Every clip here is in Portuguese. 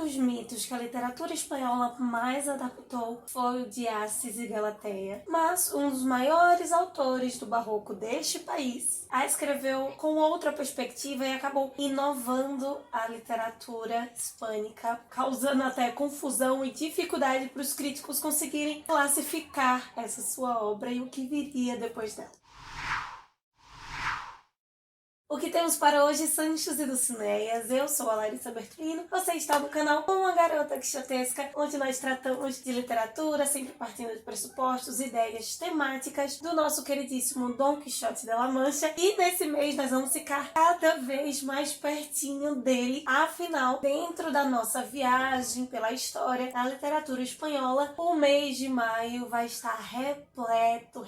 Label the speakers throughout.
Speaker 1: dos mitos que a literatura espanhola mais adaptou foi o de Assis e Galateia, mas um dos maiores autores do barroco deste país a escreveu com outra perspectiva e acabou inovando a literatura hispânica, causando até confusão e dificuldade para os críticos conseguirem classificar essa sua obra e o que viria depois dela. O que temos para hoje, Sanchos e Dulcinéias? Eu sou a Larissa Bertolino, você está no canal Uma Garota Quixotesca, onde nós tratamos de literatura, sempre partindo de pressupostos, ideias, temáticas do nosso queridíssimo Dom Quixote de la Mancha. E nesse mês nós vamos ficar cada vez mais pertinho dele. Afinal, dentro da nossa viagem pela história da literatura espanhola, o mês de maio vai estar repleto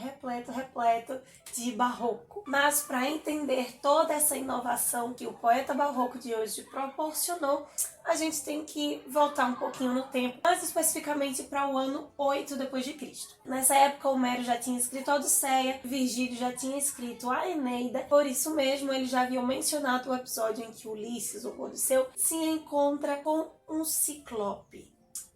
Speaker 1: de barroco. Mas para entender toda essa inovação que o poeta barroco de hoje proporcionou, a gente tem que voltar um pouquinho no tempo, mais especificamente para o ano 8 depois de Cristo. Nessa época, Homero já tinha escrito a Odisseia, Virgílio já tinha escrito a Eneida, por isso mesmo eles já haviam mencionado o episódio em que Ulisses, ou Odisseu, se encontra com um ciclope.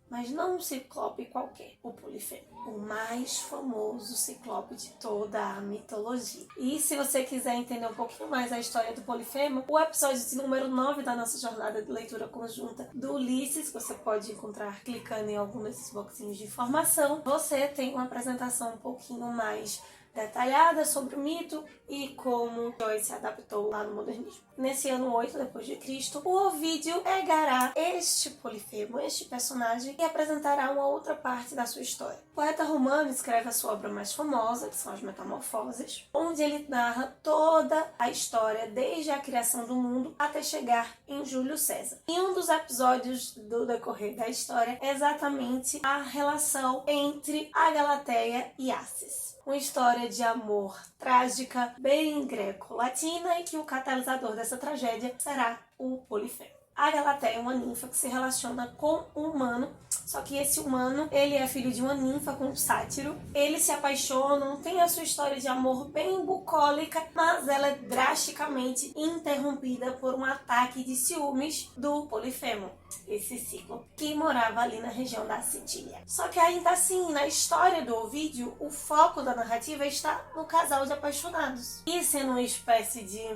Speaker 1: Mas não um ciclope qualquer, o Polifemo, o mais famoso ciclope de toda a mitologia. E se você quiser entender um pouquinho mais a história do Polifemo, o episódio de número 9 da nossa jornada de leitura conjunta do Ulisses, que você pode encontrar clicando em algum desses boxinhos de informação, você tem uma apresentação um pouquinho mais detalhada sobre o mito e como Joyce se adaptou lá no modernismo. Nesse ano 8 depois de Cristo, o Ovídio pegará este Polifemo, este personagem, e apresentará uma outra parte da sua história. O poeta romano escreve a sua obra mais famosa, que são as Metamorfoses, onde ele narra toda a história desde a criação do mundo até chegar em Júlio César. Em um dos episódios do decorrer da história, é exatamente a relação entre a Galateia e Assis. Uma história de amor trágica, bem greco-latina, e que o catalisador dessa tragédia será o Polifemo. A Galateia é uma ninfa que se relaciona com um humano, só que esse humano, ele é filho de uma ninfa com um sátiro. Eles se apaixonam, tem a sua história de amor bem bucólica, mas ela é drasticamente interrompida por um ataque de ciúmes do Polifemo, esse ciclo, que morava ali na região da Sicília. Só que ainda assim, na história do Ovídio, o foco da narrativa está no casal de apaixonados. E sendo uma espécie de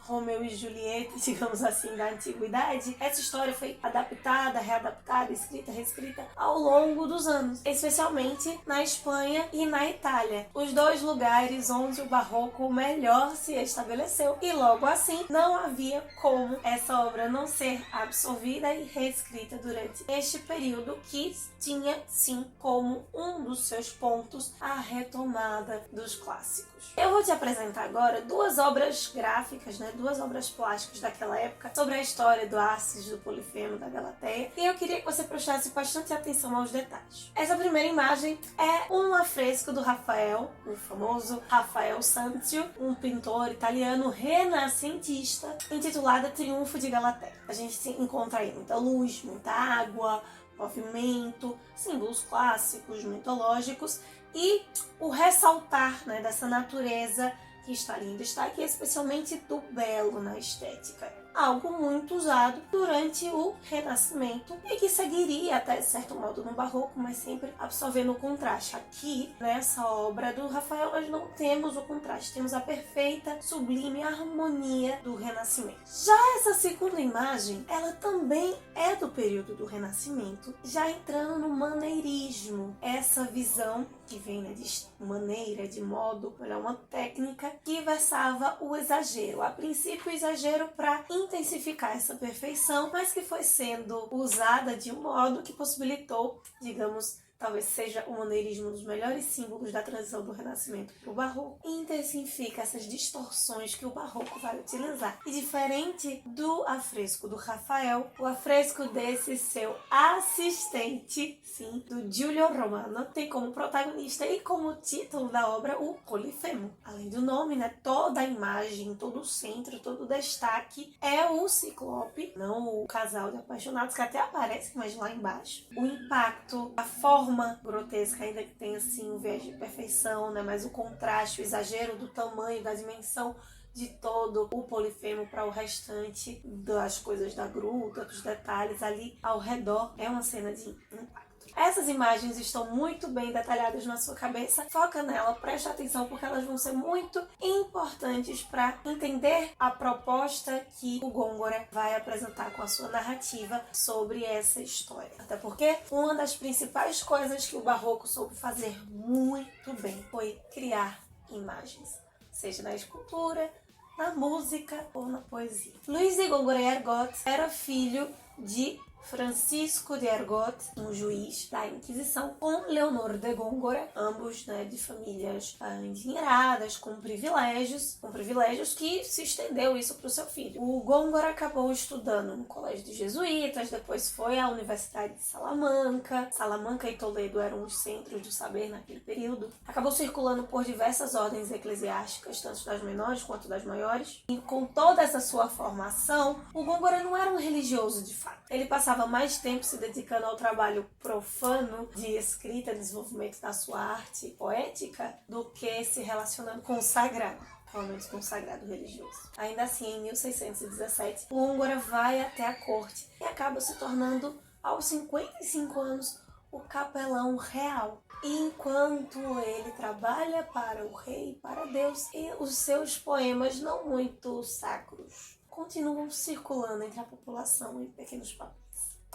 Speaker 1: Romeu e Julieta, digamos assim, da antiguidade, essa história foi adaptada, readaptada, escrita, reescrita ao longo dos anos, especialmente na Espanha e na Itália, os dois lugares onde o barroco melhor se estabeleceu, e logo assim não havia como essa obra não ser absorvida e reescrita durante este período, que tinha sim como um dos seus pontos a retomada dos clássicos. Eu vou te apresentar agora duas obras gráficas, duas obras plásticas daquela época, sobre a história do Assis, do Polifemo, da Galateia, e eu queria que você prestasse bastante atenção aos detalhes. Essa primeira imagem é um afresco do Rafael, o famoso Rafael Sanzio, um pintor italiano renascentista, intitulada Triunfo de Galateia. A gente encontra aí muita luz, muita água, movimento, símbolos clássicos, mitológicos, e o ressaltar dessa natureza que está ali em destaque, especialmente do belo na estética. Algo muito usado durante o Renascimento e que seguiria até certo modo no Barroco, mas sempre absorvendo o contraste. Aqui, nessa obra do Rafael, nós não temos o contraste, temos a perfeita, sublime harmonia do Renascimento. Já essa segunda imagem, ela também é do período do Renascimento, já entrando no maneirismo, essa visão que vem de maneira, de modo, uma técnica que versava o exagero. A princípio, o exagero para intensificar essa perfeição, mas que foi sendo usada de um modo que possibilitou, digamos, talvez seja o maneirismo um dos melhores símbolos da transição do Renascimento para o Barroco, e intensifica essas distorções que o Barroco vai utilizar. E diferente do afresco do Rafael, o afresco desse seu assistente, sim, do Giulio Romano, tem como protagonista e como título da obra o Polifemo. Além do nome, toda a imagem, todo o centro, todo o destaque é o ciclope, não o casal de apaixonados, que até aparece, mas lá embaixo. O impacto, a forma grotesca, ainda que tenha assim um viés de perfeição, mas o contraste, o exagero do tamanho, da dimensão de todo o Polifemo para o restante das coisas da gruta, dos detalhes ali ao redor. É uma cena de impacto. Essas imagens estão muito bem detalhadas na sua cabeça. Foca nela, preste atenção, porque elas vão ser muito importantes para entender a proposta que o Gongora vai apresentar com a sua narrativa sobre essa história. Até porque uma das principais coisas que o Barroco soube fazer muito bem foi criar imagens, seja na escultura, na música ou na poesia. Luís de Góngora e Argote era filho de Francisco de Argote, um juiz da Inquisição, com Leonor de Góngora, ambos de famílias endinheiradas, com privilégios que se estendeu isso para o seu filho. O Góngora acabou estudando no colégio de jesuítas, depois foi à Universidade de Salamanca. Salamanca e Toledo eram os centros de saber naquele período. Acabou circulando por diversas ordens eclesiásticas, tanto das menores quanto das maiores. E com toda essa sua formação, o Góngora não era um religioso de fato. Ele passava mais tempo se dedicando ao trabalho profano de escrita, desenvolvimento da sua arte poética, do que se relacionando com o sagrado, pelo menos com o sagrado religioso. Ainda assim, em 1617, o Góngora vai até a corte e acaba se tornando, aos 55 anos, o capelão real. E enquanto ele trabalha para o rei, para Deus, e os seus poemas não muito sacros continuam circulando entre a população em pequenos papéis.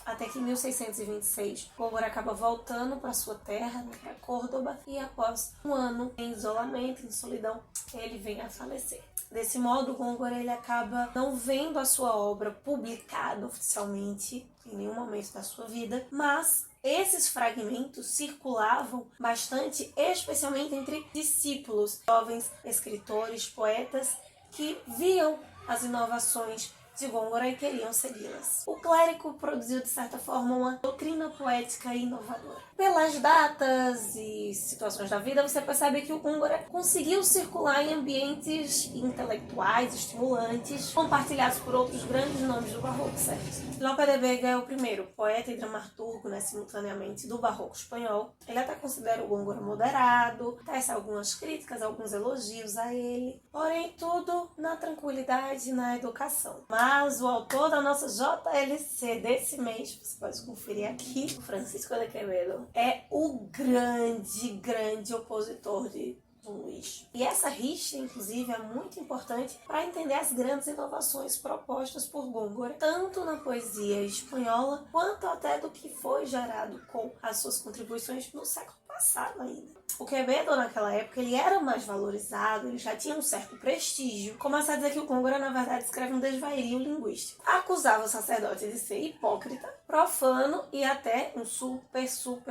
Speaker 1: Até que em 1626, Góngora acaba voltando para sua terra, para Córdoba, e após um ano em isolamento, em solidão, ele vem a falecer. Desse modo, Góngora ele acaba não vendo a sua obra publicada oficialmente em nenhum momento da sua vida, mas esses fragmentos circulavam bastante, especialmente entre discípulos, jovens escritores, poetas, que viam as inovações de Góngora e queriam segui-las. O clérigo produziu, de certa forma, uma doutrina poética inovadora. Pelas datas e situações da vida, você percebe que o Góngora conseguiu circular em ambientes intelectuais, estimulantes, compartilhados por outros grandes nomes do Barroco, certo? Lope de Vega é o primeiro poeta e dramaturgo, simultaneamente, do Barroco espanhol. Ele até considera o Góngora moderado, tece algumas críticas, alguns elogios a ele, porém tudo na tranquilidade e na educação. Mas o autor da nossa JLC desse mês, você pode conferir aqui, o Francisco de Quevedo, é o grande opositor de Dom Luís. E essa rixa, inclusive, é muito importante para entender as grandes inovações propostas por Góngora, tanto na poesia espanhola, quanto até do que foi gerado com as suas contribuições no século passado ainda. O Quevedo, naquela época, ele era mais valorizado, ele já tinha um certo prestígio. Começa a dizer que o Góngora, na verdade, escreve um desvario linguístico. Acusava o sacerdote de ser hipócrita, profano e até um super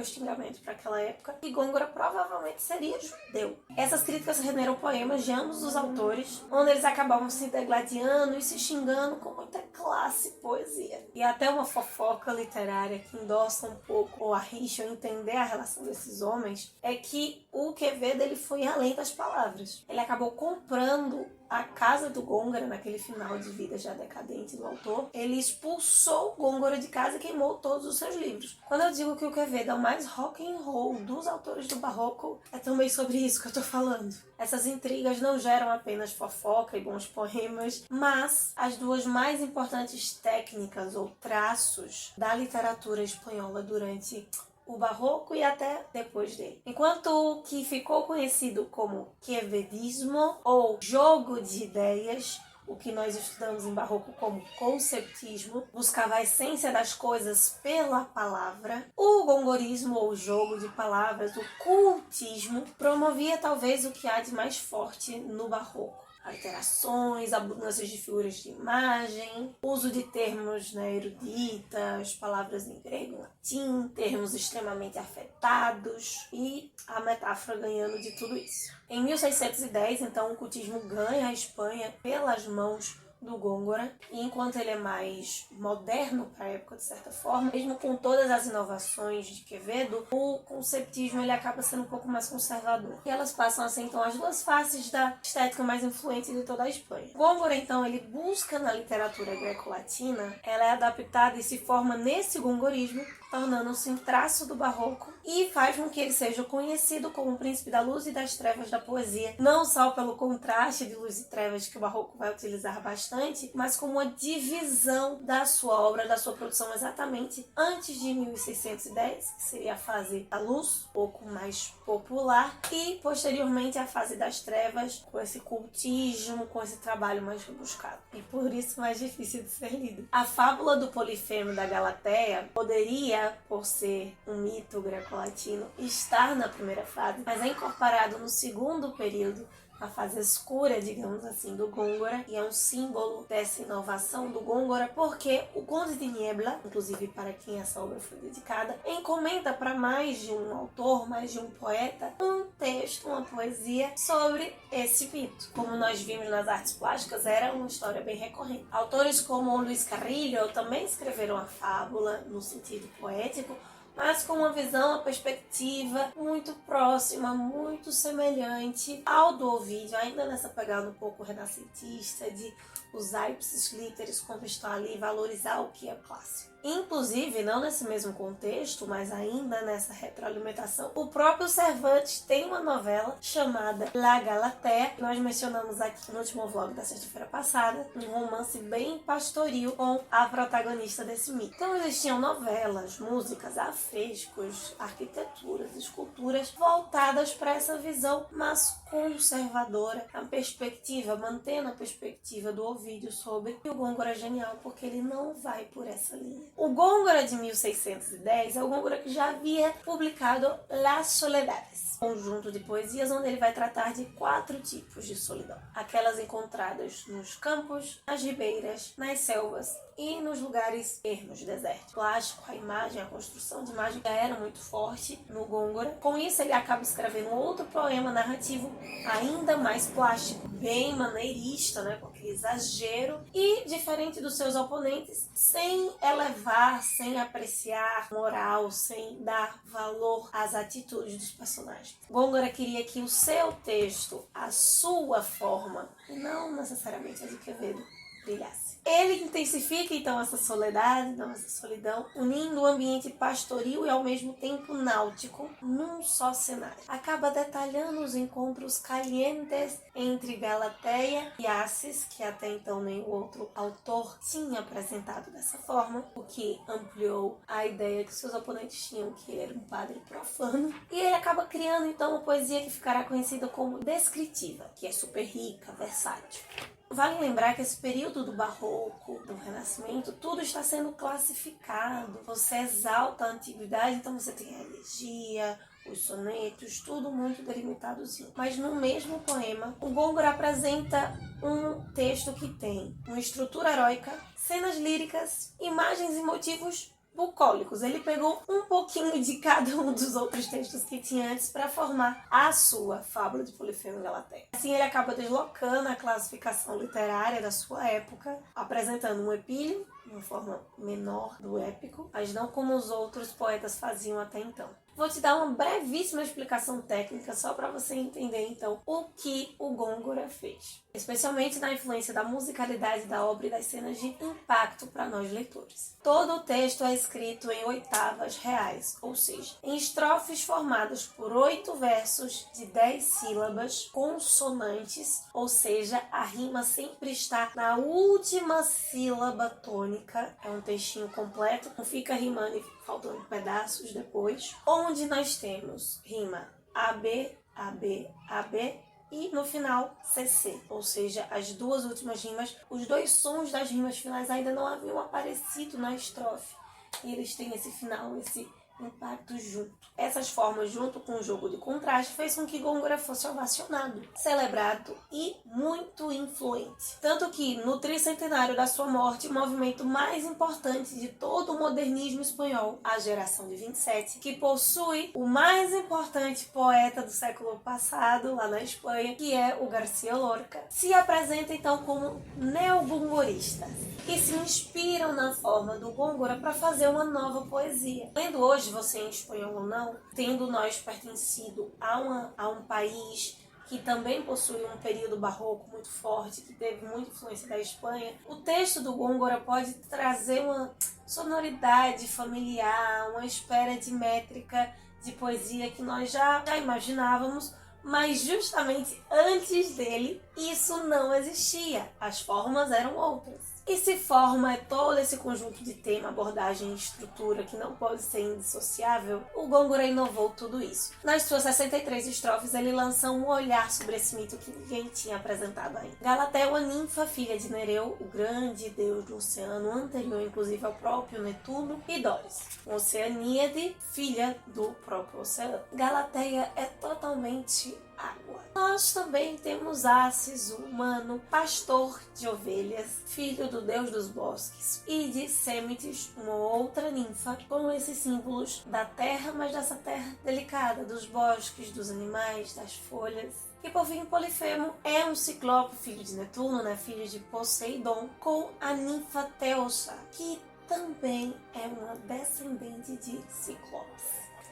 Speaker 1: xingamento para aquela época. E Góngora provavelmente seria judeu. Essas críticas renderam poemas de ambos os autores, onde eles acabavam se degladiando e se xingando com muita classe e poesia. E até uma fofoca literária que endossa um pouco a rixa, ou entender a relação desses homens, é que o Quevedo ele foi além das palavras. Ele acabou comprando a casa do Góngora naquele final de vida já decadente do autor. Ele expulsou Góngora de casa e queimou todos os seus livros. Quando eu digo que o Quevedo é o mais rock and roll dos autores do Barroco, é também sobre isso que eu tô falando. Essas intrigas não geram apenas fofoca e bons poemas, mas as duas mais importantes técnicas ou traços da literatura espanhola durante o Barroco e até depois dele. Enquanto o que ficou conhecido como quevedismo ou jogo de ideias, o que nós estudamos em Barroco como conceptismo, buscava a essência das coisas pela palavra, o gongorismo ou jogo de palavras, o cultismo, promovia talvez o que há de mais forte no Barroco. Alterações, abundâncias de figuras de imagem, uso de termos eruditas, palavras em grego e latim, termos extremamente afetados e a metáfora ganhando de tudo isso. Em 1610, então, o cultismo ganha a Espanha pelas mãos do Gôngora, e enquanto ele é mais moderno para a época, de certa forma, mesmo com todas as inovações de Quevedo, o conceptismo ele acaba sendo um pouco mais conservador. E elas passam a ser, então, as duas faces da estética mais influente de toda a Espanha. O Gôngora, então, ele busca na literatura greco-latina, ela é adaptada e se forma nesse gongorismo, tornando-se um traço do barroco e faz com que ele seja conhecido como o príncipe da luz e das trevas da poesia, não só pelo contraste de luz e trevas que o barroco vai utilizar bastante, mas como uma divisão da sua obra, da sua produção exatamente antes de 1610, que seria a fase da luz, um pouco mais popular, e posteriormente a fase das trevas, com esse cultismo, com esse trabalho mais rebuscado, e por isso mais difícil de ser lido. A fábula do Polifemo da Galateia poderia, por ser um mito greco-latino, estar na primeira fase, mas é incorporado no segundo período, a fase escura, digamos assim, do Gôngora, e é um símbolo dessa inovação do Gôngora, porque o Conde de Niebla, inclusive para quem essa obra foi dedicada, encomenda para mais de um autor, mais de um poeta, um texto, uma poesia sobre esse mito. Como nós vimos nas artes plásticas, era uma história bem recorrente. Autores como Luis Carrillo também escreveram a fábula no sentido poético, mas com uma visão, uma perspectiva muito próxima, muito semelhante ao do Ovídio, ainda nessa pegada um pouco renascentista, de usar ipsis literis, contextualizar ali e valorizar o que é clássico. Inclusive, não nesse mesmo contexto, mas ainda nessa retroalimentação, o próprio Cervantes tem uma novela chamada La Galatea, que nós mencionamos aqui no último vlog da sexta-feira passada, um romance bem pastoril com a protagonista desse mito. Então existiam novelas, músicas, afrescos, arquiteturas, esculturas voltadas para essa visão mais conservadora, a perspectiva, mantendo a perspectiva do Ovídio sobre o Gôngora é genial, porque ele não vai por essa linha. O Gôngora de 1610 é o Gôngora que já havia publicado Las Soledades, conjunto de poesias onde ele vai tratar de 4 tipos de solidão. Aquelas encontradas nos campos, nas ribeiras, nas selvas e nos lugares ermos, desertos. O plástico, a imagem, a construção de imagem já era muito forte no Gôngora. Com isso, ele acaba escrevendo outro poema narrativo ainda mais plástico, bem maneirista, né, com aquele exagero, e diferente dos seus oponentes, sem elevar, sem apreciar moral, sem dar valor às atitudes dos personagens. Gôngora queria que o seu texto, a sua forma, e não necessariamente a de Quevedo, brilhasse. Ele intensifica então essa soledade, então essa solidão, unindo o ambiente pastoril e ao mesmo tempo náutico num só cenário. Acaba detalhando os encontros calientes entre Galateia e Assis, que até então nenhum outro autor tinha apresentado dessa forma, o que ampliou a ideia que seus oponentes tinham, que ele era um padre profano. E ele acaba criando então uma poesia que ficará conhecida como descritiva, que é super rica, versátil. Vale lembrar que esse período do barroco, do renascimento, tudo está sendo classificado. Você exalta a antiguidade, então você tem a elegia, os sonetos, tudo muito delimitadozinho. Mas no mesmo poema, o Gôngora apresenta um texto que tem uma estrutura heróica, cenas líricas, imagens e motivos bucólicos. Ele pegou um pouquinho de cada um dos outros textos que tinha antes para formar a sua fábula de Polifemo e Galateia. Assim ele acaba deslocando a classificação literária da sua época, apresentando um epíleo, uma forma menor do épico, mas não como os outros poetas faziam até então. Vou te dar uma brevíssima explicação técnica só para você entender então o que o Gôngora fez, especialmente na influência da musicalidade da obra e das cenas de impacto para nós leitores. Todo o texto é escrito em oitavas reais, ou seja, em estrofes formadas por 8 versos de 10 sílabas consonantes, ou seja, a rima sempre está na última sílaba tônica. É um textinho completo, não fica rimando e faltando pedaços depois, onde nós temos rima AB, AB, AB e no final CC, ou seja, as duas últimas rimas, os dois sons das rimas finais ainda não haviam aparecido na estrofe e eles têm esse final, esse impactos junto. Essas formas, junto com o jogo de contraste, fez com que Gongora fosse ovacionado, celebrado e muito influente. Tanto que, no tricentenário da sua morte, o movimento mais importante de todo o modernismo espanhol, a Geração de 27, que possui o mais importante poeta do século passado, lá na Espanha, que é o García Lorca, se apresenta então como neogongorista e se inspiram na forma do Gongora para fazer uma nova poesia. Lendo hoje, você em espanhol ou não, tendo nós pertencido a um país que também possui um período barroco muito forte, que teve muita influência da Espanha, o texto do Gongora pode trazer uma sonoridade familiar, uma espécie de métrica de poesia que nós já imaginávamos, mas justamente antes dele isso não existia, as formas eram outras. E se forma é todo esse conjunto de tema, abordagem e estrutura que não pode ser indissociável, o Gongora inovou tudo isso. Nas suas 63 estrofes, ele lança um olhar sobre esse mito que ninguém tinha apresentado ainda. Galatea é uma ninfa, filha de Nereu, o grande deus do oceano, anterior inclusive ao próprio Netuno, e Doris, uma oceaníade, filha do próprio oceano. Galatea é totalmente água. Nós também temos Acis, o humano, pastor de ovelhas, filho do deus dos bosques, e de Sêmetes, uma outra ninfa, com esses símbolos da terra, mas dessa terra delicada, dos bosques, dos animais, das folhas. E por fim, Polifemo é um ciclope, filho de Netuno, filho de Poseidon, com a ninfa Teusa, que também é uma descendente de ciclopes.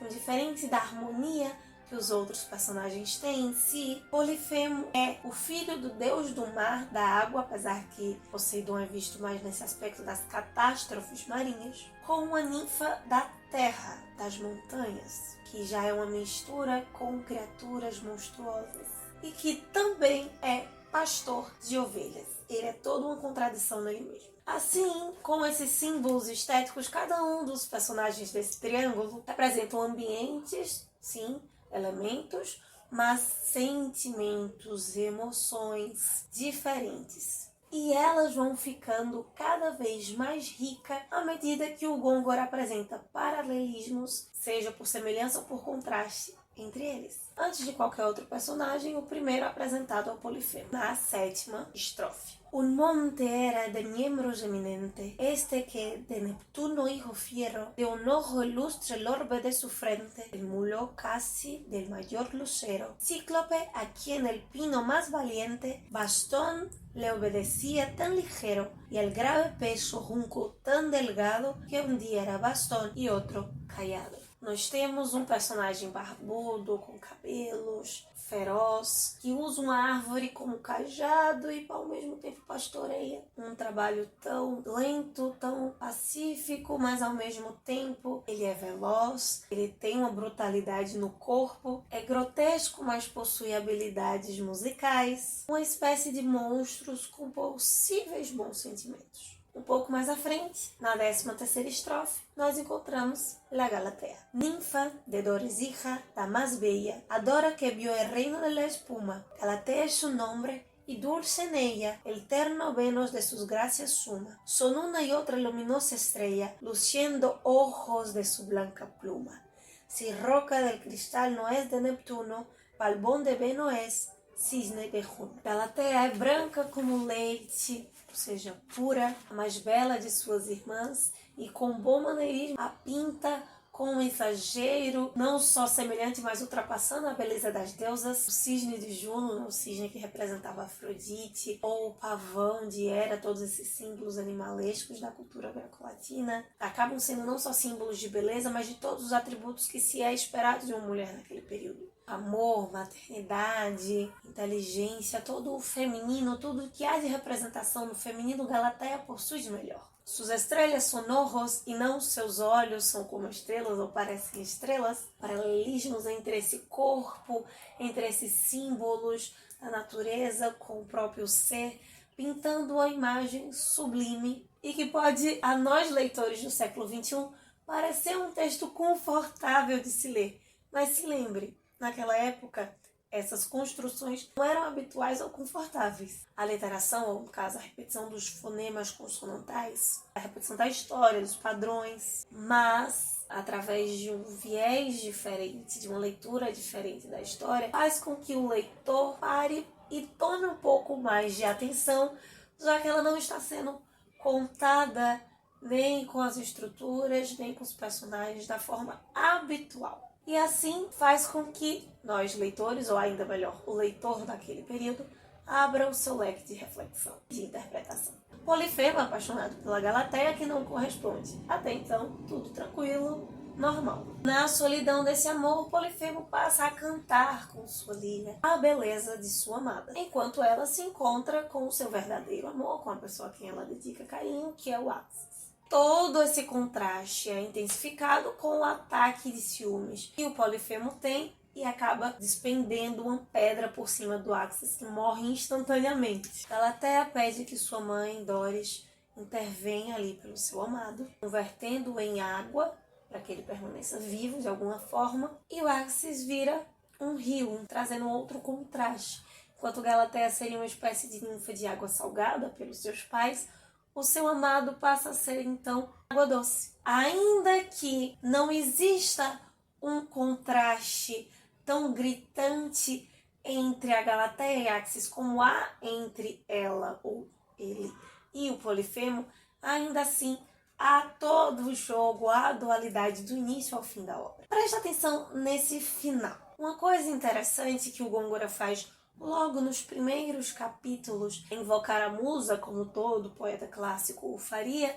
Speaker 1: Diferente da harmonia que os outros personagens têm em si, Polifemo é o filho do deus do mar, da água, apesar que Poseidon é visto mais nesse aspecto das catástrofes marinhas, com uma ninfa da terra, das montanhas, que já é uma mistura com criaturas monstruosas, e que também é pastor de ovelhas. Ele é toda uma contradição nele mesmo. Assim, com esses símbolos estéticos, cada um dos personagens desse triângulo representam ambientes, sim, elementos, mas sentimentos, emoções diferentes. E elas vão ficando cada vez mais ricas à medida que o Gongora apresenta paralelismos, seja por semelhança ou por contraste, entre eles. Antes de qualquer outro personagem, o primeiro apresentado é o Polifemo, na 7ª estrofe. Un monte era de miembros eminente, este que de Neptuno hijo fiero, de un ojo ilustre el orbe de su frente, el mulo casi del mayor lucero, cíclope a quien el pino más valiente, bastón le obedecía tan ligero, y el grave peso junco tan delgado, que un día era bastón y otro callado. Nós temos um personagem barbudo, com cabelos, feroz, que usa uma árvore como cajado e ao mesmo tempo pastoreia. Um trabalho tão lento, tão pacífico, mas ao mesmo tempo ele é veloz, ele tem uma brutalidade no corpo, é grotesco, mas possui habilidades musicais, uma espécie de monstros com possíveis bons sentimentos. Um pouco mais à frente, na 13ª estrofe, nós encontramos la Galatea. Ninfa de Doris, hija, la más bella, adora que vio el reino de la espuma. Galatea es su nombre y dulce en ella el terno Venus de sus gracias suma. Son una y otra luminosa estrella, luciendo ojos de su blanca pluma. Si roca del cristal no es de Neptuno, palbón de Venus es cisne de Juno. Galatea é branca como leite, ou seja, pura, a mais bela de suas irmãs, e com bom maneirismo a pinta com um exagero não só semelhante, mas ultrapassando a beleza das deusas. O cisne de Juno, o cisne que representava Afrodite, ou o pavão de Hera, todos esses símbolos animalescos da cultura greco-latina, acabam sendo não só símbolos de beleza, mas de todos os atributos que se é esperado de uma mulher naquele período. Amor, maternidade, inteligência, todo o feminino, tudo que há de representação no feminino, Galatea possui de melhor. Suas estrelas são ojos e não seus olhos são como estrelas ou parecem estrelas. Paralelismos entre esse corpo, entre esses símbolos da natureza com o próprio ser, pintando uma imagem sublime e que pode, a nós leitores do século XXI, parecer um texto confortável de se ler. Mas se lembre, naquela época, essas construções não eram habituais ou confortáveis. A literação, ou no caso a repetição dos fonemas consonantais, a repetição da história, dos padrões, mas através de um viés diferente, de uma leitura diferente da história, faz com que o leitor pare e tome um pouco mais de atenção, já que ela não está sendo contada nem com as estruturas, nem com os personagens da forma habitual. E assim faz com que nós, leitores, ou ainda melhor, o leitor daquele período, abra o seu leque de reflexão, de interpretação. Polifemo, apaixonado pela Galateia, que não corresponde. Até então, tudo tranquilo, normal. Na solidão desse amor, Polifemo passa a cantar com sua lira a beleza de sua amada, enquanto ela se encontra com o seu verdadeiro amor, com a pessoa a quem ela dedica carinho, que é o Axis. Todo esse contraste é intensificado com o ataque de ciúmes que o Polifemo tem e acaba despendendo uma pedra por cima do Axis, que morre instantaneamente. Galateia pede que sua mãe, Doris, intervenha ali pelo seu amado, convertendo-o em água para que ele permaneça vivo de alguma forma, e o Axis vira um rio, trazendo outro contraste. Enquanto Galateia seria uma espécie de ninfa de água salgada pelos seus pais, o seu amado passa a ser, então, água doce. Ainda que não exista um contraste tão gritante entre a Galateia e Axis como há entre ela ou ele e o Polifemo, ainda assim há todo o jogo, há a dualidade do início ao fim da obra. Preste atenção nesse final. Uma coisa interessante que o Gôngora faz logo nos primeiros capítulos é invocar a musa, como todo poeta clássico o faria,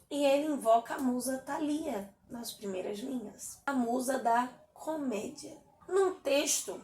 Speaker 1: e ele invoca a musa Thalia nas primeiras linhas, a musa da comédia, num texto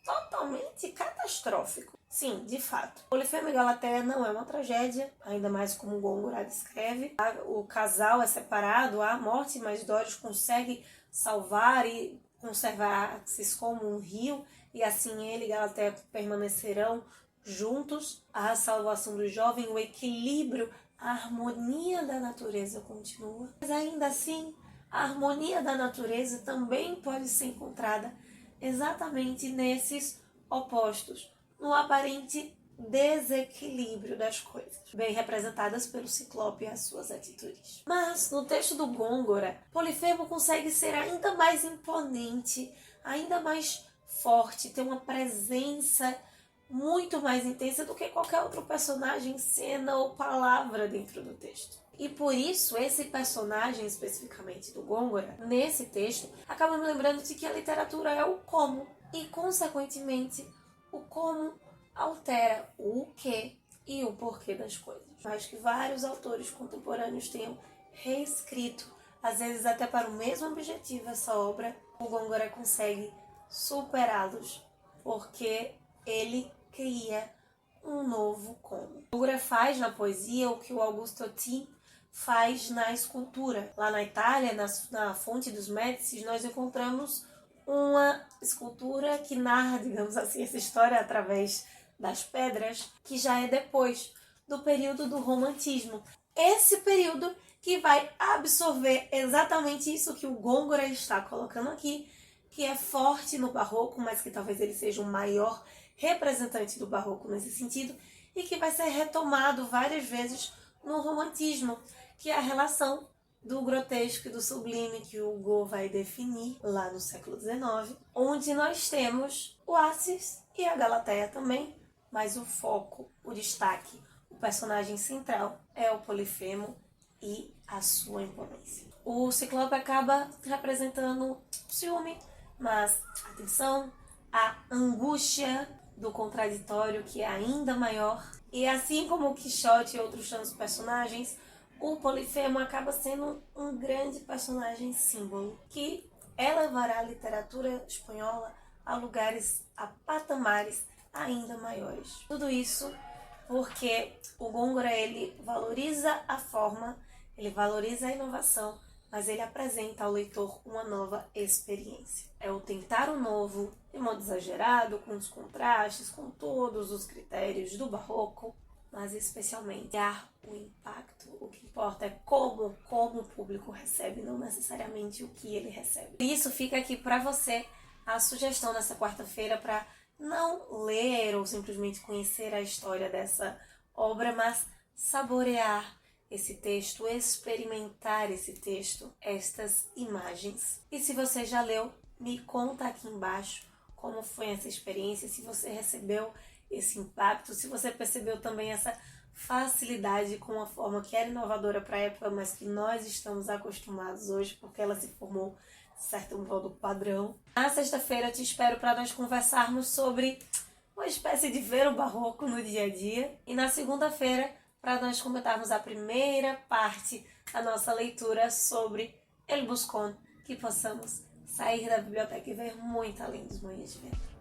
Speaker 1: totalmente catastrófico. Sim, de fato, Polifemo e Galateia não é uma tragédia, ainda mais como o Gôngora descreve. O casal é separado, há morte, mas Doris consegue salvar e conservar Axis como um rio, e assim ele e Galateia permanecerão juntos. A salvação do jovem, o equilíbrio, a harmonia da natureza continua. Mas ainda assim, a harmonia da natureza também pode ser encontrada exatamente nesses opostos, no aparente desequilíbrio das coisas, bem representadas pelo Ciclope e as suas atitudes. Mas, no texto do Gôngora, Polifemo consegue ser ainda mais imponente, ainda mais forte, ter uma presença muito mais intensa do que qualquer outro personagem, cena ou palavra dentro do texto. E por isso, esse personagem especificamente do Gôngora, nesse texto, acaba me lembrando de que a literatura é o como, e consequentemente, o como altera o que e o porquê das coisas. Mas que vários autores contemporâneos tenham reescrito, às vezes até para o mesmo objetivo, essa obra, o Gôngora consegue superá-los, porque ele cria um novo como. O Gôngora faz na poesia o que o Augusto Otin faz na escultura. Lá na Itália, na Fonte dos Médicis, nós encontramos uma escultura que narra, digamos assim, essa história através das pedras, que já é depois do período do romantismo. Esse período que vai absorver exatamente isso que o Gôngora está colocando aqui, que é forte no barroco, mas que talvez ele seja o maior representante do barroco nesse sentido, e que vai ser retomado várias vezes no romantismo, que é a relação do grotesco e do sublime que o Hugo vai definir lá no século XIX, onde nós temos o Axis e a Galateia também, mas o foco, o destaque, o personagem central é o Polifemo e a sua imponência. O Ciclope acaba representando o ciúme, mas, atenção, a angústia do contraditório, que é ainda maior. E assim como o Quixote e outros tantos personagens, o Polifemo acaba sendo um grande personagem símbolo, que elevará a literatura espanhola a lugares, a patamares ainda maiores. Tudo isso porque o Gôngora, ele valoriza a forma, ele valoriza a inovação, mas ele apresenta ao leitor uma nova experiência. É o tentar o novo, de modo exagerado, com os contrastes, com todos os critérios do barroco, mas especialmente dar o impacto. O que importa é como o público recebe, não necessariamente o que ele recebe. Por isso fica aqui para você a sugestão nessa quarta-feira para não ler ou simplesmente conhecer a história dessa obra, mas saborear esse texto, experimentar esse texto, estas imagens. E se você já leu, me conta aqui embaixo como foi essa experiência, se você recebeu esse impacto, se você percebeu também essa facilidade com uma forma que era inovadora para a época, mas que nós estamos acostumados hoje, porque ela se formou, de certo modo, padrão. Na sexta-feira eu te espero para nós conversarmos sobre uma espécie de ver o barroco no dia a dia. E na segunda-feira, para nós comentarmos a primeira parte da nossa leitura sobre El Buscón, que possamos sair da biblioteca e ver muito além dos Moinhos de Vento.